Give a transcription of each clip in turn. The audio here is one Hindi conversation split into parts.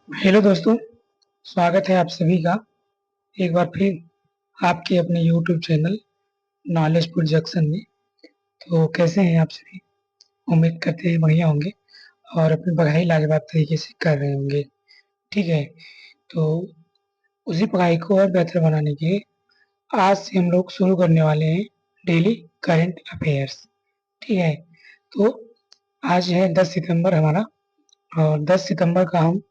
हेलो दोस्तों, स्वागत है आप सभी का एक बार फिर आपके अपने यूट्यूब चैनल नॉलेजफुल जंक्शन में। तो कैसे हैं आप सभी? उम्मीद करते हैं बढ़िया होंगे और अपनी पढ़ाई लाजवाब तरीके से कर रहे होंगे। ठीक है, तो उसी पढ़ाई को और बेहतर बनाने के लिए आज से हम लोग शुरू करने वाले हैं डेली करंट अफेयर्स। ठीक है, तो आज है 10 सितंबर हमारा, और 10 सितंबर का हम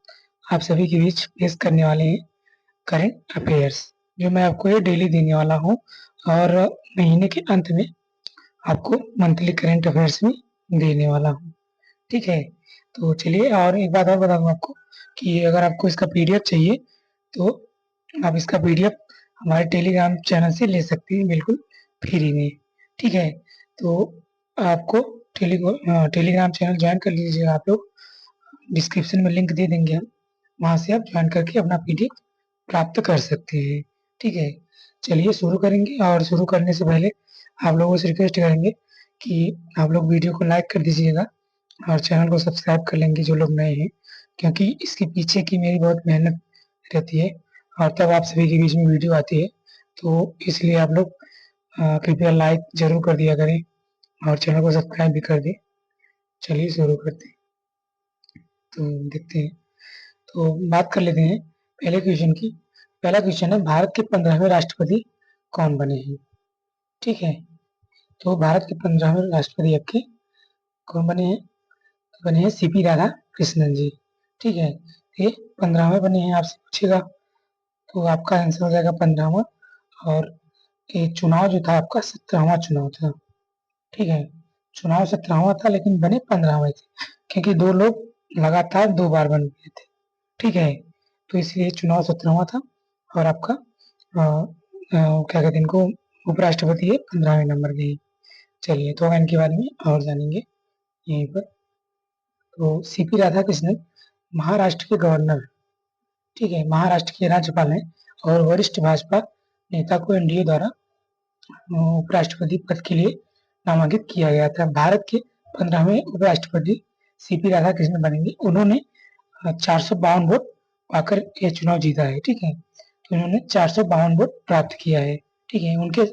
आप सभी के बीच पेश करने वाले हैं करंट अफेयर्स, जो मैं आपको ये डेली देने वाला हूँ। और महीने के अंत में आपको मंथली करंट अफेयर्स में देने वाला हूँ। ठीक है, तो चलिए, और एक बात और बता दूँ आपको कि अगर आपको इसका पीडीएफ चाहिए तो आप इसका पीडीएफ हमारे टेलीग्राम चैनल से ले सकते हैं, बिल्कुल फ्री में। ठीक है, तो आपको टेलीग्राम चैनल ज्वाइन कर लीजिएगा आप लोग। डिस्क्रिप्शन में लिंक दे देंगे हम, वहाँ से आप ज्वाइन करके अपना पीडीएफ प्राप्त कर सकते हैं। ठीक है, चलिए शुरू करेंगे, और शुरू करने से पहले आप लोगों से रिक्वेस्ट करेंगे कि आप लोग वीडियो को लाइक कर दीजिएगा और चैनल को सब्सक्राइब कर लेंगे जो लोग नए हैं, क्योंकि इसके पीछे की मेरी बहुत मेहनत रहती है और तब आप सभी के बीच में वीडियो आती है। तो इसलिए आप लोग कृपया लाइक जरूर कर दिया करें और चैनल को सब्सक्राइब भी कर दें। चलिए शुरू करते हैं, तो देखते हैं। तो बात कर लेते हैं पहले क्वेश्चन की। पहला क्वेश्चन है, भारत के 15वें राष्ट्रपति कौन बने हैं? ठीक है, तो भारत के 15वें राष्ट्रपति आपके कौन बने हैं? बने हैं सीपी राधा कृष्णन जी। ठीक है, ये 15वें बने हैं, आपसे पूछेगा तो आपका आंसर हो जाएगा 15वां। और ये चुनाव जो था आपका 17वां चुनाव था। ठीक है, चुनाव 17वां था लेकिन बने 15वें थे, क्योंकि दो लोग लगातार 2 बार बन गए थे। ठीक है, तो इसलिए चुनाव 17वां था। और आपका क्या कहते हैं इनको, उपराष्ट्रपति ये 15वें नंबर के हैं। चलिए, तो इनके बारे में और जानेंगे यहीं पर। तो सीपी राधाकृष्णन महाराष्ट्र के गवर्नर, ठीक है, महाराष्ट्र के राज्यपाल हैं और वरिष्ठ भाजपा नेता को एनडीए द्वारा उपराष्ट्रपति पद के लिए नामांकित किया गया था। भारत के 15वें उपराष्ट्रपति सीपी राधाकृष्णन बनेंगे। उन्होंने 452 वोट पाकर यह चुनाव जीता है। ठीक है, तो इन्होंने 452 वोट प्राप्त किया है। ठीक है, उनके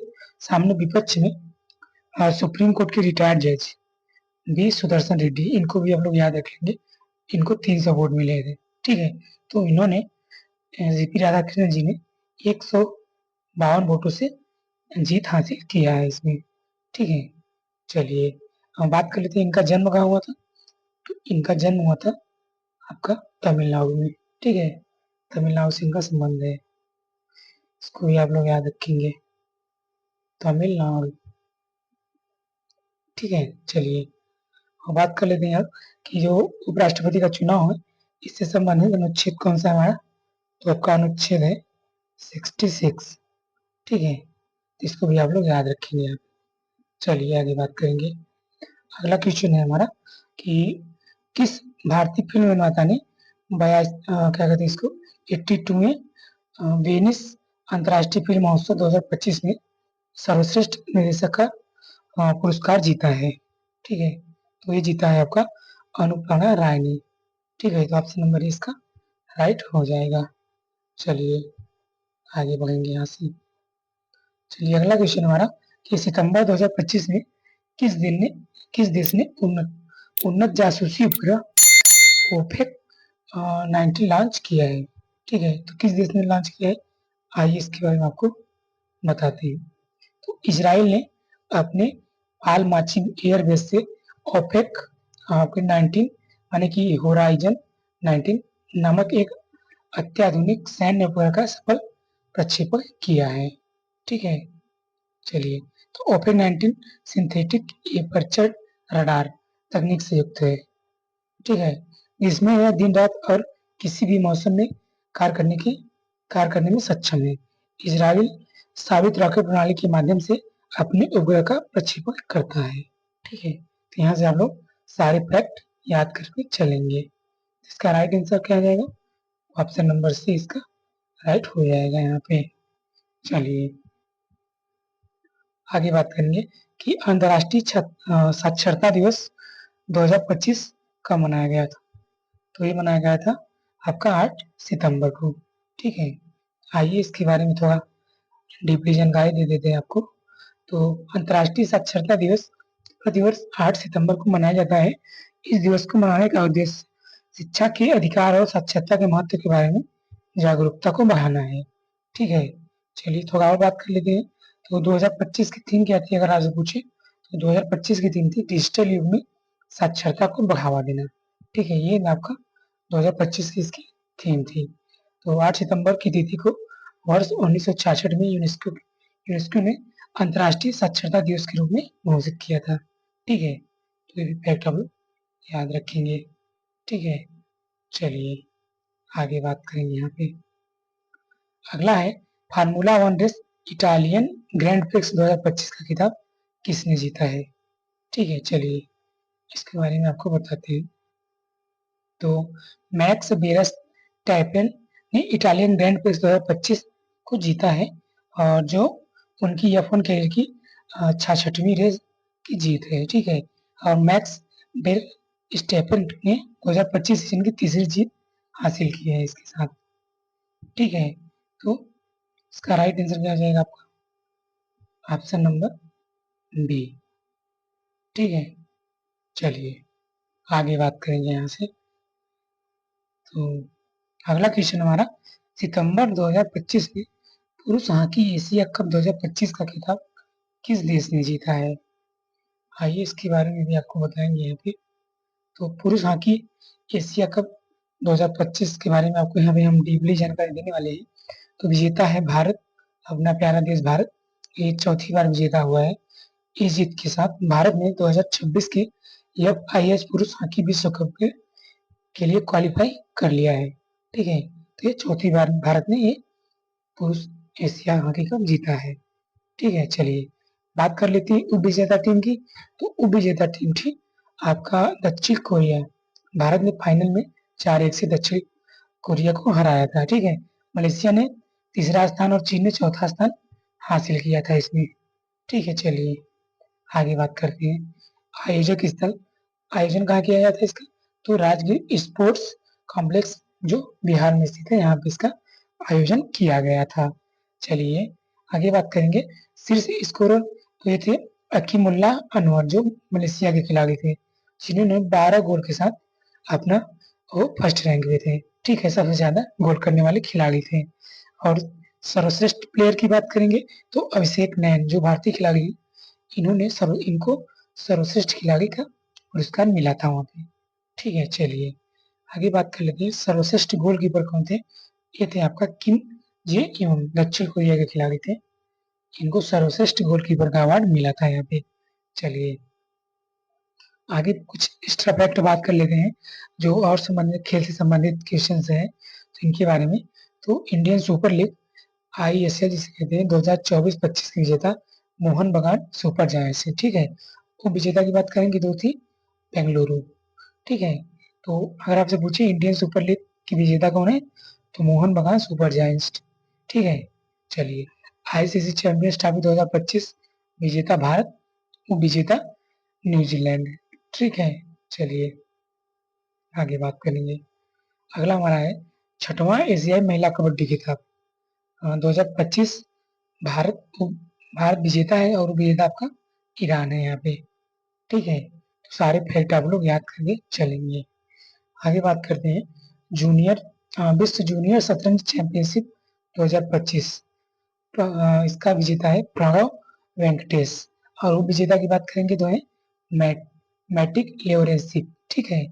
सामने विपक्ष में सुप्रीम कोर्ट के रिटायर्ड जज बी सुदर्शन रेड्डी, इनको भी हम लोग याद रखेंगे, इनको 300 वोट मिले थे। ठीक है, तो इन्होंने जीपी राधाकृष्णन जी ने 152 वोटों से जीत हासिल किया है इसमें। ठीक है, चलिए हम बात कर लेते हैं इनका जन्म कहाँ हुआ था। तो इनका जन्म हुआ था आपका तमिलनाडु में। ठीक है, तमिलनाडु से इनका संबंध है, इसको भी आप लोग याद रखेंगे, तमिलनाडु। ठीक है, चलिए अब बात कर लेते हैं अब कि जो उपराष्ट्रपति का चुनाव है इससे संबंधित अनुच्छेद कौन सा है हमारा। तो आपका अनुच्छेद है 66। ठीक है, इसको भी आप लोग याद रखेंगे आप। चलिए आगे बात करेंगे। अगला क्वेश्चन है हमारा कि किस भारतीय फिल्म निर्माता ने क्या कहते हैं इसको 82वें वेनिस अंतर्राष्ट्रीय फिल्म महोत्सव 2025 में सर्वश्रेष्ठ निर्देशक का पुरस्कार जीता है? ठीक है, तो ये जीता है आपका अनुप्राणा राय ने। ठीक है, तो ऑप्शन नंबर इसका राइट हो जाएगा। चलिए आगे बढ़ेंगे यहाँ से। चलिए अगला क्वेश्चन हमारा कि सितंबर 2025 में किस दिन ने किस देश ने उन्नत उन्नत जासूसी उपग्रह ओपेक 19 लॉन्च किया है? ठीक है, तो किस देश ने लॉन्च किया है, आइए इसके बारे में आपको बताते हैं। तो इसराइल ने अपने आल माची एयरबेस से ओपेक आपके 19 यानी कि होराइजन 19 नामक एक अत्याधुनिक सैन्य उपग्रह का सफल प्रक्षेपण किया है। ठीक है, चलिए, तो ओपेक 19 सिंथेटिक एपर्चर रडार तकनीक से युक्त है। ठीक है, इसमें यह दिन रात और किसी भी मौसम में कार्य करने में सक्षम है। इजराइल साबित रॉकेट प्रणाली के माध्यम से अपने उपग्रह का प्रक्षेपण करता है। ठीक है, तो यहाँ से आप लोग सारे फैक्ट याद करके चलेंगे। इसका राइट आंसर क्या आ जाएगा, ऑप्शन नंबर सी इसका राइट हो जाएगा यहाँ पे। चलिए आगे बात करेंगे कि अंतर्राष्ट्रीय साक्षरता दिवस 2025 कब मनाया गया था। तो ये मनाया गया था आपका 8 सितंबर को। ठीक है, आइए इसके बारे में थोड़ा डीपली जानकारी दे देते हैं आपको। तो अंतर्राष्ट्रीय साक्षरता दिवस प्रतिवर्ष 8 सितंबर को मनाया जाता है। इस दिवस को मनाने का उद्देश्य शिक्षा के अधिकार और साक्षरता के महत्व के बारे में जागरूकता को बढ़ाना है। ठीक है, चलिए थोड़ा और बात कर लेते हैं। तो 2025 की थीम क्या थी, अगर आपसे पूछे तो 2025 की थीम थी डिजिटल युग में साक्षरता को बढ़ावा देना। ठीक है, ये आपका 2025 की इसकी थीम थी। तो 8 सितंबर की तिथि को वर्ष 1966 में यूनेस्को ने अंतर्राष्ट्रीय साक्षरता दिवस के रूप में घोषित किया था। ठीक है, तो ये भी फैक्ट हम लोग याद रखेंगे। ठीक है, चलिए आगे बात करेंगे यहाँ पे। अगला है formula one race Italian grand prix 2025 का खिताब किसने जीता है। ठीक है, चलिए इसके बारे में आपको बताते हैं। तो मैक्स वेरस्टैपेन ने इटालियन ग्रैंड प्रिक्स 2025 को जीता है, और जो उनकी F1 कैरियर की 66वीं रेस की जीत है। ठीक है, और मैक्स वेरस्टैपेन ने 2025 सीजन की तीसरी जीत हासिल की है इसके साथ। ठीक है, तो इसका राइट आंसर क्या आ जाएगा आपका, ऑप्शन नंबर बी। ठीक है, चलिए आगे बात करेंगे यहाँ से। तो अगला क्वेश्चन हमारा, सितंबर 2025 में पुरुष हॉकी एशिया कप 2025 का खिताब किस देश ने जीता है। आइए इसके बारे में भी आपको बताएंगे यहाँ पे। तो पुरुष हॉकी एशिया कप 2025 के बारे में आपको यहाँ पे हम डीपली जानकारी देने वाले हैं। तो विजेता है भारत, अपना प्यारा देश भारत। ये चौथी बार विजेता हुआ है। इस जीत के साथ भारत ने 2026 के FIH पुरुष हॉकी विश्व कप के लिए क्वालिफाई कर लिया है। ठीक है, तो ये चौथी बार भारत ने ये पुरुष एशिया हॉकी कप जीता है। ठीक है, चलिए बात कर लेते हैं उप विजेता टीम की। तो उप विजेता टीम थी आपका दक्षिण कोरिया। भारत ने फाइनल में 4-1 से दक्षिण कोरिया को हराया था। ठीक है, मलेशिया ने तीसरा स्थान और चीन ने चौथा स्थान हासिल किया था इसमें। ठीक है, चलिए आगे बात करते हैं। आयोजक स्थल, आयोजन कहाँ किया जाता है इसका, तो राजगीर स्पोर्ट्स कॉम्प्लेक्स जो बिहार में स्थित है, यहाँ पे इसका आयोजन किया गया था। चलिए आगे बात करेंगे। शीर्ष स्कोरर तो ये थे अकीमुल्लाह अनवर, जो मलेशिया के खिलाड़ी थे, जिन्होंने 12 गोल के साथ अपना वो फर्स्ट रैंक पे थे। ठीक है, सबसे ज्यादा गोल करने वाले खिलाड़ी थे। और सर्वश्रेष्ठ प्लेयर की बात करेंगे तो अभिषेक नैन, जो भारतीय खिलाड़ी, इनको सर्वश्रेष्ठ खिलाड़ी का पुरस्कार मिला था वहाँ पे। ठीक है, चलिए आगे बात कर लेते हैं। सर्वश्रेष्ठ गोलकीपर कौन थे, ये थे आपका किम जे यून, दक्षिण कोरिया के खिलाड़ी थे। इनको सर्वश्रेष्ठ गोलकीपर का अवार्ड मिला था यहाँ पे। चलिए आगे कुछ एक्स्ट्रा फैक्ट बात कर लेते हैं, जो और संबंधित खेल से संबंधित क्वेश्चन है तो इनके बारे में। तो इंडियन सुपर लीग ISL जिसे कहते हैं 2024-25 की विजेता मोहन बगान सुपर जायंट्स है। ठीक है, वो विजेता की बात करेंगे तो थी बेंगलुरु। ठीक है, तो अगर आपसे पूछे इंडियन सुपर लीग की विजेता कौन है, तो मोहन बगान सुपर जायंट्स। ठीक है, चलिए ICC चैंपियंस ट्रॉफी 2025 विजेता भारत, वो विजेता न्यूजीलैंड। ठीक है, चलिए आगे बात करेंगे। अगला हमारा है छठवां एशियाई महिला कबड्डी खिताब 2025 भारत भारत विजेता है, और विजेता आपका ईरान है यहाँ पे। ठीक है, तो सारे फैक्ट आप लोग याद करके चलेंगे। आगे बात करते हैं जूनियर विश्व जूनियर शतरंज चैंपियनशिप 2025। इसका विजेता है प्रणव वेंकटेश, और उप विजेता की बात करेंगे तो है मैटिक लेवरेंसिक। ठीक है,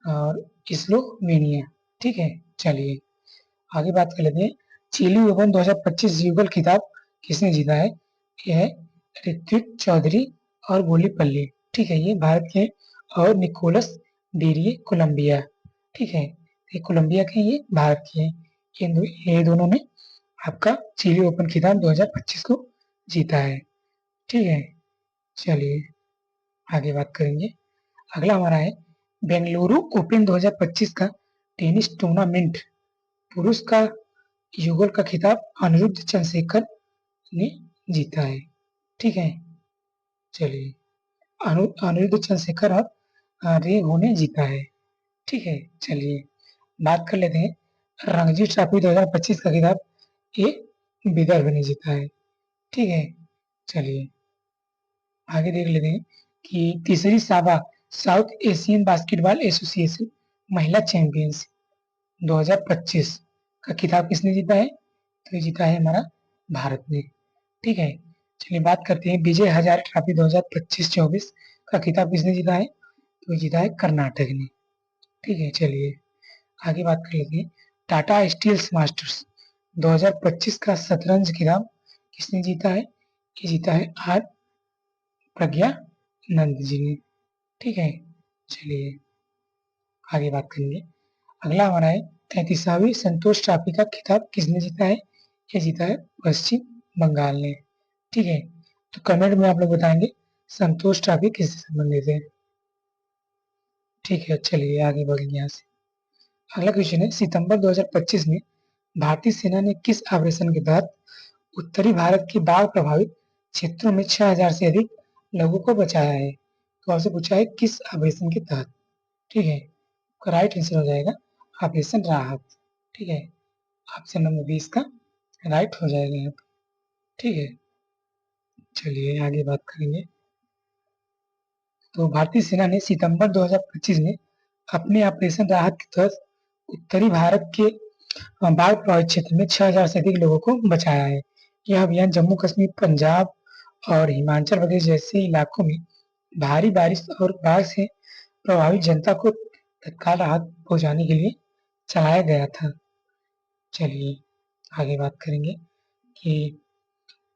और स्लोवेनिया। ठीक है, चलिए आगे बात कर लेते हैं। चिली ओपन 2025 युगल खिताब किसने जीता है, यह है ऋत्विक चौधरी और बोलीपल्ली। ठीक है, ये भारत के, और निकोलस डेरिये कोलंबिया। ठीक है, ये कोलंबिया के, ये भारत के हैं। ये दोनों ने आपका चिली ओपन खिताब 2025 को जीता है। ठीक है, चलिए आगे बात करेंगे। अगला हमारा है बेंगलुरु ओपन 2025 का टेनिस टूर्नामेंट पुरुष का युगल का खिताब अनिरुद्ध चंद्रशेखर ने जीता है। ठीक है, चलिए अनिरुद्ध चंद्रशेखर और रेगो ने जीता है। ठीक है, चलिए बात कर लेते हैं रणजी ट्रॉफी 2025 का खिताब ये विदर्भ ने जीता है। ठीक है, चलिए आगे देख लेते हैं कि तीसरी साबा साउथ एशियन बास्केटबॉल एसोसिएशन महिला चैंपियंस 2025 का खिताब किसने जीता है? तो ये जीता है हमारा भारत ने। ठीक है, चलिए बात करते हैं विजय हजारे ट्रॉफी 2025-24 का खिताब किसने जीता है? तो ये जीता है कर्नाटक ने। ठीक है, चलिए आगे बात कर लेते हैं टाटा स्टील्स मास्टर्स 2025 का शतरंज खिताब किसने जीता है? ये जीता है आर प्रज्ञा नंद जी ने। ठीक है, चलिए आगे बात करेंगे। अगला हमारा है 33वीं संतोष ट्रॉफी का खिताब किसने जीता है? ये जीता है पश्चिम बंगाल ने। ठीक है, तो कमेंट में आप लोग बताएंगे संतोष ट्रॉफी किससे संबंधित है। ठीक है, चलिए आगे बढ़ेंगे यहाँ से। अगला क्वेश्चन है सितंबर 2025 में भारतीय सेना ने किस ऑपरेशन के तहत उत्तरी भारत के बाढ़ प्रभावित क्षेत्रों में 6000 से अधिक लोगों को बचाया है? तो आपसे पूछा है किस ऑपरेशन के तहत। ठीक है, राइट आंसर हो जाएगा ऑपरेशन राहत। ठीक है, ऑप्शन नंबर 20 का राइट हो जाएगा यहाँ पे। ठीक है, चलिए आगे बात करेंगे। तो भारतीय सेना ने सितंबर 2025 में अपने ऑपरेशन राहत के तहत उत्तरी भारत के बाढ़ प्रभावित क्षेत्र में 6000 से अधिक लोगों को बचाया है। यह अभियान जम्मू कश्मीर, पंजाब और हिमाचल प्रदेश जैसे इलाकों में भारी बारिश और बाढ़ से प्रभावित जनता को तत्काल राहत पहुंचाने के लिए चलाया गया था। चलिए आगे बात करेंगे कि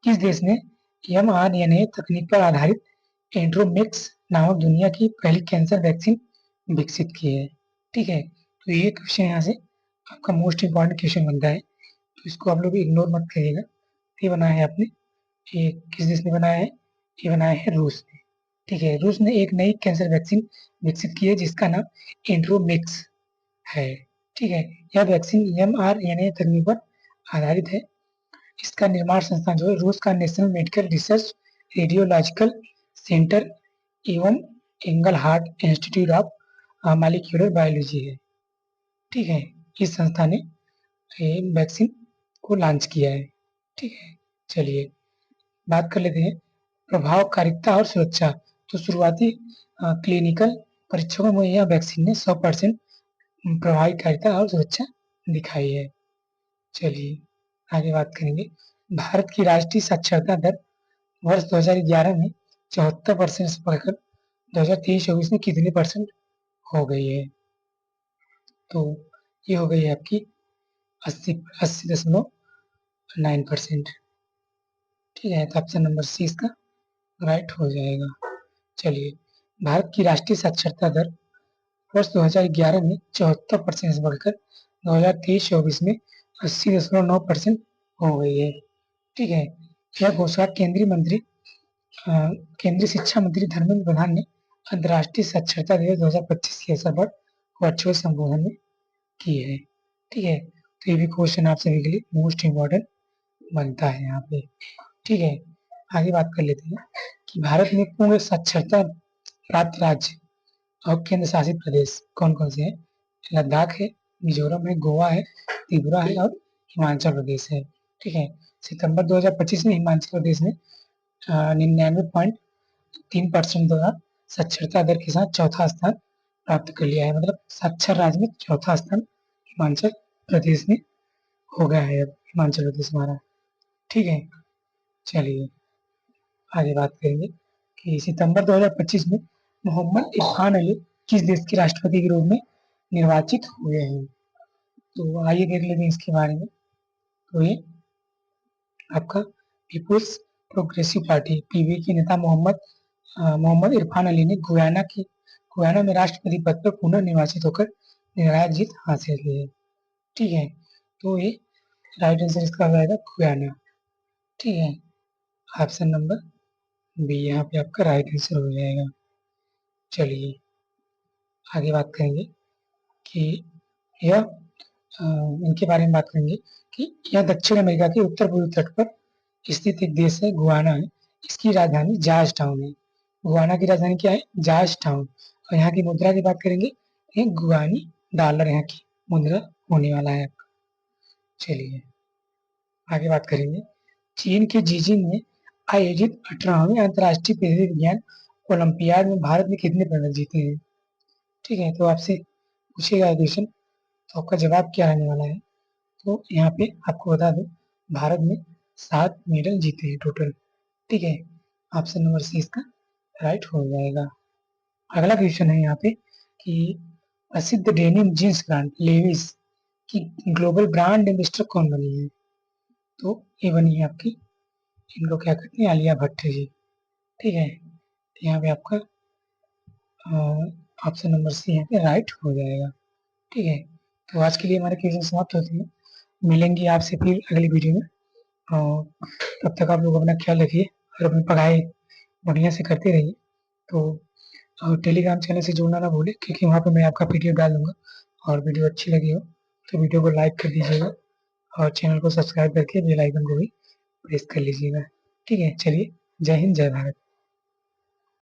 किस देश ने mRNA तकनीक पर आधारित एंड्रोमिक्स नामक दुनिया की पहली कैंसर वैक्सीन विकसित की है। ठीक है, तो ये क्वेश्चन यहाँ से आपका मोस्ट इम्पॉर्टेंट क्वेश्चन बनता है, तो इसको आप लोग इग्नोर मत करिएगा। ये बनाया है आपने, ये किस देश ने बनाया है? ये बनाया है रूस ने। ठीक है, रूस ने एक नई कैंसर वैक्सीन विकसित की है जिसका नाम एंड्रोमिक्स है। ठीक है, यह वैक्सीन mRNA तकनीक पर आधारित है। इसका निर्माण संस्थान जो है रूस का national medical research radiological center एवं angle heart institute of molecular biology है। ठीक है, इस संस्था ने ये वैक्सीन को लॉन्च किया है। ठीक है, चलिए बात कर लेते हैं प्रभावकारिता और सुरक्षा। तो शुरुआती क्लिनिकल परीक्षणों में यह वैक्सीन ने 100% प्रभावकारिता और सुरक्षा दिखाई है। चलिए आगे बात करेंगे। भारत की राष्ट्रीय साक्षरता दर वर्ष 2011 में 74% से बढ़कर 2023-24 में कितने परसेंट हो गई है? तो ये हो गई है आपकी 80.9%। ठीक है, तो ऑप्शन नंबर सी इसका राइट हो जाएगा। चलिए भारत की राष्ट्रीय साक्षरता दर वर्ष 2011 में 74% से बढ़कर 2023-24 में 80.9% हो गई है। ठीक है, यह घोषणा केंद्रीय शिक्षा मंत्री धर्मेंद्र प्रधान ने अंतर्राष्ट्रीय साक्षरता दिवस 2025 के अवसर पर वर्चुअल संबोधन में की है। ठीक है, तो ये भी क्वेश्चन आप सभी के लिए मोस्ट इम्पोर्टेंट बनता है यहाँ पे। ठीक है, आगे बात कर लेते हैं कि भारत में पूर्ण साक्षरता प्राप्त राज्य और केंद्र शासित प्रदेश कौन कौन से हैं? लद्दाख है, मिजोरम है, गोवा है, त्रिपुरा है और हिमाचल प्रदेश है। ठीक है, सितंबर 2025 में हिमाचल प्रदेश ने 99.3% द्वारा साक्षरता दर के साथ चौथा स्थान प्राप्त कर लिया है। मतलब साक्षर राज्य में चौथा स्थान हिमाचल प्रदेश में हो गया है अब हिमाचल प्रदेश हमारा। ठीक है, चलिए आगे बात करेंगे कि सितंबर 2025 में मोहम्मद इरफान अली किस देश के राष्ट्रपति के रूप में निर्वाचित हुए हैं? तो आइए देख लेते हैं इसके बारे में। तो ये आपका पीपुल्स प्रोग्रेसिव पार्टी पीवी के नेता मोहम्मद इरफान अली ने गुयाना में राष्ट्रपति पद पर पुनः निर्वाचित होकर निर्णायक जीत हासिल की है। ठीक है, तो ये राइट आंसर इसका हो जाएगा गुयाना। ठीक है, ऑप्शन नंबर बी यहाँ पे आपका राइट आंसर हो जाएगा। चलिए आगे बात करेंगे कि यह इनके बारे में बात करेंगे कि यह दक्षिण अमेरिका के उत्तर पूर्वी तट पर स्थित एक देश है, गुयाना है। इसकी राजधानी जॉर्ज टाउन है। गुयाना की राजधानी क्या है? George town. और यहाँ की मुद्रा की बात करेंगे, ये गुयानी डॉलर यहाँ की मुद्रा होने वाला है आपका। चलिए आगे बात करेंगे। चीन के जीजिंग में आयोजित 18वीं अंतर्राष्ट्रीय पृथ्वी विज्ञान ओलंपियाड में भारत ने कितने पदक जीते हैं? ठीक है, तो आपसे पूछेगा क्वेश्चन, तो आपका जवाब क्या रहने वाला है? तो यहाँ पे आपको बता दूं, भारत ने 7 मेडल जीते हैं टोटल। ठीक है, ऑप्शन नंबर सी इसका राइट हो जाएगा। अगला क्वेश्चन है यहाँ पे कि प्रसिद्ध डेनिम जींस ब्रांड लेविस की ग्लोबल ब्रांड एम्बेसडर कौन बनी है? तो ये बनी है आपकी, इनको क्या कहते हैं, आलिया भट्ट जी। ठीक है, तो यहाँ पे आपका ऑप्शन नंबर सी यहाँ पे राइट हो जाएगा। ठीक है, तो आज के लिए हमारे क्वेश्चन समाप्त होते हैं। मिलेंगे आपसे फिर अगली वीडियो में। और तब तक आप लोग अपना ख्याल रखिए और अपनी पढ़ाई बढ़िया से करते रहिए। तो टेलीग्राम चैनल से जुड़ना ना भूलें, क्योंकि वहाँ पे मैं आपका पीडीएफ डाल दूंगा। और वीडियो अच्छी लगी हो तो वीडियो को लाइक कर दीजिएगा और चैनल को सब्सक्राइब करके बेल आइकन को भी प्रेस कर लीजिएगा। ठीक है, चलिए, जय हिंद, जय भारत।